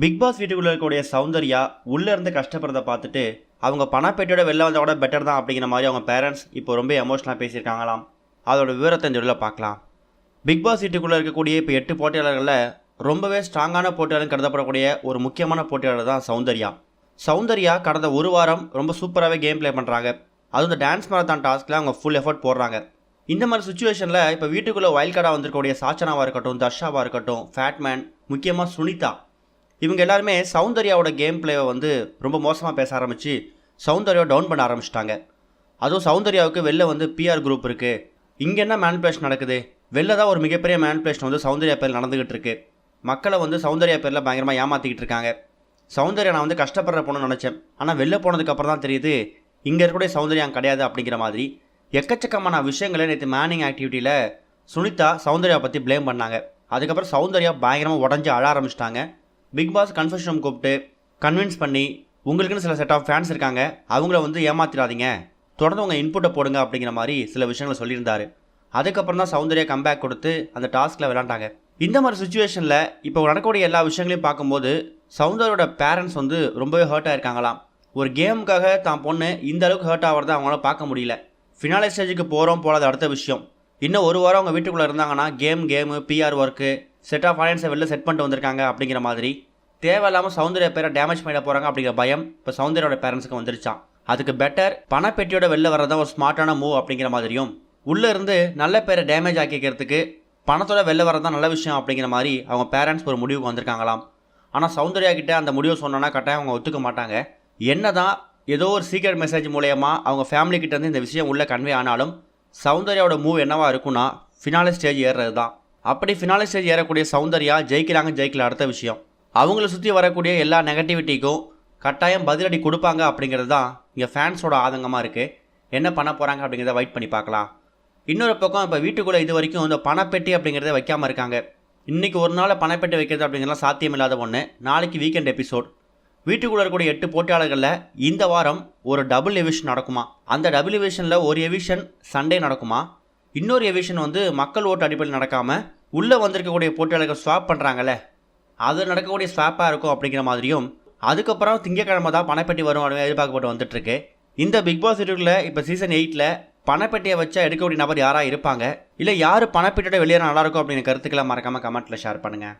Big pass வீட்டுக்குள்ள இருக்கக்கூடிய சௌந்தர்யா உள்ள இருந்து கஷ்டப்படுறத பார்த்துட்டு அவங்க பணப்பேட்டியோட வெளில வந்தால் கூட பெட்டர் தான் அப்படிங்கிற மாதிரி அவங்க பேரண்ட்ஸ் இப்போ ரொம்ப எமோஷனலாக பேசியிருக்காங்களாம். அதோட விவரத்தை இந்த வீடியோவில் பார்க்கலாம். பிக் பாஸ் வீட்டுக்குள்ளே இருக்கக்கூடிய இப்போ 8 போட்டியாளர்களில் ரொம்பவே ஸ்ட்ராங்கான போட்டியாளர் கருதப்படக்கூடிய ஒரு முக்கியமான போட்டியாளர் தான் சௌந்தர்யா. சௌந்தர்யா கடந்த ஒரு வாரம் ரொம்ப சூப்பராகவே கேம் ப்ளே பண்ணுறாங்க. அதுவும் இந்த டான்ஸ் மாரத்தான் டாஸ்கில் அவங்க ஃபுல் எஃபர்ட் போடுறாங்க. இந்த மாதிரி சுச்சுவேஷனில் இப்போ வீட்டுக்குள்ளே வைல்ட் கார்டாக வந்திருக்கக்கூடிய சாச்சனாவாக இருக்கட்டும், தர்ஷாவாக இருக்கட்டும், ஃபேட்மேன், முக்கியமாக சுனிதா, இவங்க எல்லாருமே சௌந்தர்யாவோட கேம் பிளேவை வந்து ரொம்ப மோசமாக பேச ஆரம்பித்து சௌந்தர்யாவை டவுன் பண்ண ஆரம்பிச்சிட்டாங்க. அதுவும் சௌந்தர்யாவுக்கு வெளில வந்து பிஆர் குரூப் இருக்குது, இங்கே என்ன மேனிபுலேஷன் நடக்குது, வெளில தான் ஒரு மிகப்பெரிய மேனிபுலேஷன் வந்து சௌந்தர்யா பேரில் நடந்துகிட்டு இருக்கு, மக்களை வந்து சௌந்தர்யா பேரில் பயங்கரமாக ஏமாற்றிக்கிட்டு இருக்காங்க. சௌந்தர்யா நான் வந்து கஷ்டப்படுற பொண்ணுன்னு நினச்சேன், ஆனால் வெளில போனதுக்கப்புறம் தான் தெரியுது இங்கே இருக்கக்கூடிய சௌந்தர்யா கிடையாது அப்படிங்கிற மாதிரி எக்கச்சக்கமான விஷயங்களை நேற்று மேனிங் ஆக்டிவிட்டியில் சுனிதா சௌந்தர்யா பற்றி ப்ளேம் பண்ணாங்க. அதுக்கப்புறம் சௌந்தர்யா பயங்கரமாக உடஞ்சி அழ ஆரம்பிச்சிட்டாங்க. பிக் பாஸ் கன்ஃபெஷன் ரூம் கூப்பிட்டு கன்வின்ஸ் பண்ணி உங்களுக்குன்னு சில செட் ஆஃப் ஃபேன்ஸ் இருக்காங்க, அவங்கள வந்து ஏமாத்திடாதீங்க, தொடர்ந்து உங்கள் இன்புட்டை போடுங்க அப்படிங்கிற மாதிரி சில விஷயங்களை சொல்லியிருந்தாரு. அதுக்கப்புறம் தான் சௌந்தர்யா கம்பேக் கொடுத்து அந்த டாஸ்கில் விளாண்டாங்க. இந்த மாதிரி சுச்சுவேஷனில் இப்போ நடக்கக்கூடிய எல்லா விஷயங்களையும் பார்க்கும்போது சௌந்தர்யோட பேரண்ட்ஸ் வந்து ரொம்பவே ஹர்ட் ஆகிருக்காங்களாம். ஒரு கேமுக்காக தான் பொண்ணு இந்த அளவுக்கு ஹர்ட் ஆகிறத அவங்களால பார்க்க முடியல. ஃபினாலே ஸ்டேஜுக்கு போகிறோம் போகாத அடுத்த விஷயம். இன்னும் ஒரு வாரம் அவங்க வீட்டுக்குள்ளே இருந்தாங்கன்னா game PR work set of ஆடியன்ஸை வெளில செட் பண்ணிட்டு வந்திருக்காங்க அப்படிங்கிற மாதிரி தேவையில்லாமல் சௌந்தர்யா பேரை டேமேஜ் பண்ணிட போகிறாங்க அப்படிங்கிற பயம் இப்போ சௌந்தர்யோட பேரண்ட்ஸுக்கு வந்துருச்சான். அதுக்கு பெட்டர் பணப்பெட்டியோட வெளில வர்றதான் ஒரு ஸ்மார்ட்டான மூவ் அப்படிங்கிற மாதிரியும், உள்ளே இருந்து நல்ல பேரை டேமேஜ் ஆக்கிக்கிறதுக்கு பணத்தோட வெளில வரதான் நல்ல விஷயம் அப்படிங்கிற மாதிரி அவங்க பேரண்ட்ஸ் ஒரு முடிவுக்கு வந்திருக்காங்களாம். ஆனால் சௌந்தர்யா கிட்டே அந்த முடிவை சொன்னோன்னா கட்டாயம் அவங்க ஒத்துக்க மாட்டாங்க. என்ன தான் ஏதோ ஒரு சீக்ரெட் மெசேஜ் மூலயமா அவங்க ஃபேமிலி கிட்டேருந்து இந்த விஷயம் உள்ளே கன்வே ஆனாலும் சௌந்தர்யாவோட மூவ் என்னவா இருக்குன்னா ஃபினாலே ஸ்டேஜ் ஏறுறது தான். அப்படி ஃபினாலே ஸ்டேஜ் ஏறக்கூடிய சௌந்தர்யா ஜெயிக்கல அடுத்த விஷயம். அவங்கள சுற்றி வரக்கூடிய எல்லா நெகட்டிவிட்டிக்கும் கட்டாயம் பதிலடி கொடுப்பாங்க அப்படிங்கிறது தான் இங்கே ஃபேன்ஸோட ஆதங்கமாக இருக்குது. என்ன பண்ண போகிறாங்க அப்படிங்கிறத வெயிட் பண்ணி பார்க்கலாம். இன்னொரு பக்கம் இப்போ வீட்டுக்குள்ளே இது வரைக்கும் இந்த பணப்பெட்டி அப்படிங்கிறத வைக்காமல் இருக்காங்க. இன்றைக்கி ஒரு நாள் பணப்பெட்டி வைக்கிறது அப்படிங்கிறலாம் சாத்தியமில்லாத ஒன்று. நாளைக்கு வீக்கெண்ட் எபிசோட். வீட்டுக்குள்ளே இருக்கக்கூடிய 8 போட்டியாளர்களில் இந்த வாரம் ஒரு டபுள் எவிஷன் நடக்குமா? அந்த டபுள் எவிஷனில் ஒரு எவிஷன் சண்டே நடக்குமா? இன்னொரு எவிஷன் வந்து மக்கள் ஓட்டு அடிப்படையில் நடக்காமல் உள்ளே வந்திருக்கக்கூடிய போட்டியாளர்கள் ஸ்வாப் பண்ணுறாங்கல்ல, அது நடக்கக்கூடிய ஸ்வாப்பாக இருக்கும் அப்படிங்கிற மாதிரியும், அதுக்கப்புறம் திங்கக்கிழமை தான் பணப்பெட்டி வரும் அப்படின்னு எதிர்பார்க்கப்பட்டு வந்துட்டுருக்கு. இந்த பிக் பாஸ் வீட்டுக்குள்ள இப்போ சீசன் 8 பணப்பெட்டியை வச்சா எடுக்கக்கூடிய நபர் யாராக இருப்பாங்க, இல்லை யார் பணப்பெட்டியோட வெளியேற நல்லாயிருக்கும் அப்படிங்கிற கருத்துக்களை மறக்காமல் கமெண்ட்டில் ஷேர் பண்ணுங்கள்.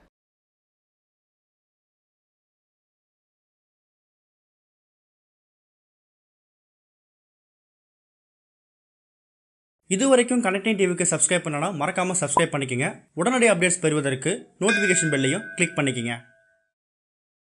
இதுவரைக்கும் கனெக்டிங் டிவிக்கு சப்ஸ்கிரைப் பண்ணனா மறக்காமல் சப்ஸ்கிரைப் பண்ணிக்கங்க. உடனடி அப்டேட்ஸ் பெறுவதற்கு நோட்டிஃபிகேஷன் பெல்லையும் கிளிக் பண்ணிக்கங்க.